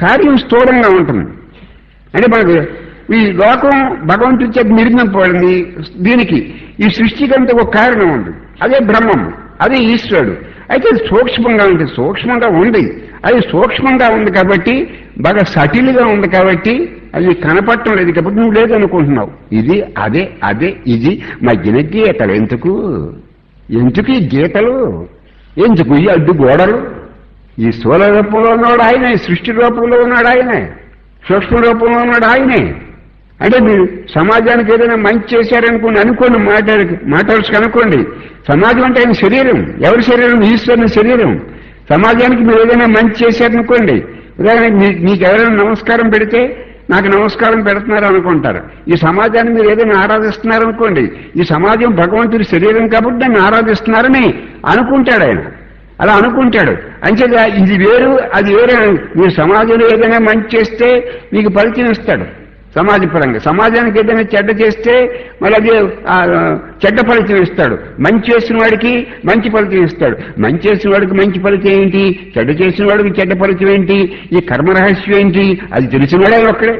కార్యం స్థూలంగా ఉంటుంది. అంటే మనకు ఈ లోకం భగవంతుడి చేత నిర్మింపబడింది. దీనికి ఈ సృష్టికంతా ఒక కారణం ఉంది, అదే బ్రహ్మం, అదే ఈశ్వరుడు. అయితే సూక్ష్మంగా ఉంది, సూక్ష్మంగా ఉంది. అది సూక్ష్మంగా ఉంది కాబట్టి, బాగా సటిల్గా ఉంది కాబట్టి అది కనపడటం లేదు కాబట్టి నువ్వు లేదనుకుంటున్నావు. ఇది అదే అదే ఇది మధ్యన గీతలు ఎందుకు ఈ గీతలు ఎందుకు? ఈ అడ్డు గోడలు. ఈ స్థూల రూపంలో ఉన్నాడు ఆయనే, సృష్టి రూపంలో ఉన్నాడు ఆయనే, సూక్ష్మ రూపంలో ఉన్నాడు ఆయనే. అంటే మీరు సమాజానికి ఏదైనా మంచి చేశారనుకోండి, మాట్లాడుకు అనుకోండి. సమాజం అంటే ఆయన శరీరం. ఎవరి శరీరం? ఈశ్వరుని శరీరం. సమాజానికి మీరు ఏదైనా మంచి చేశారనుకోండి, ఉదాహరణకి మీకు ఎవరైనా నమస్కారం పెడితే నాకు నమస్కారం పెడుతున్నారు అనుకుంటారు. ఈ సమాజాన్ని మీరు ఏదైనా ఆరాధిస్తున్నారనుకోండి, ఈ సమాజం భగవంతుడి శరీరం కాబట్టి దాన్ని ఆరాధిస్తున్నారని అనుకుంటాడు ఆయన. అలా అనుకుంటాడు. అంచేత ఇది వేరు అది వేరే. మీరు సమాజంలో ఏదైనా మంచి చేస్తే మీకు ఫలితం ఇస్తాడు సమాజపరంగా. సమాజానికి ఏదైనా చెడ్డ చేస్తే మళ్ళీ అదే చెడ్డ ఫలితం ఇస్తాడు. మంచి చేసిన వాడికి మంచి ఫలితం ఇస్తాడు. మంచి చేసిన వాడికి మంచి ఫలితం ఏంటి, చెడ్డ చేసిన వాడికి చెడ్డ ఫలితం ఏంటి, ఈ కర్మ రహస్యం ఏంటి, అది తెలిసిన వాడే ఒక్కడే.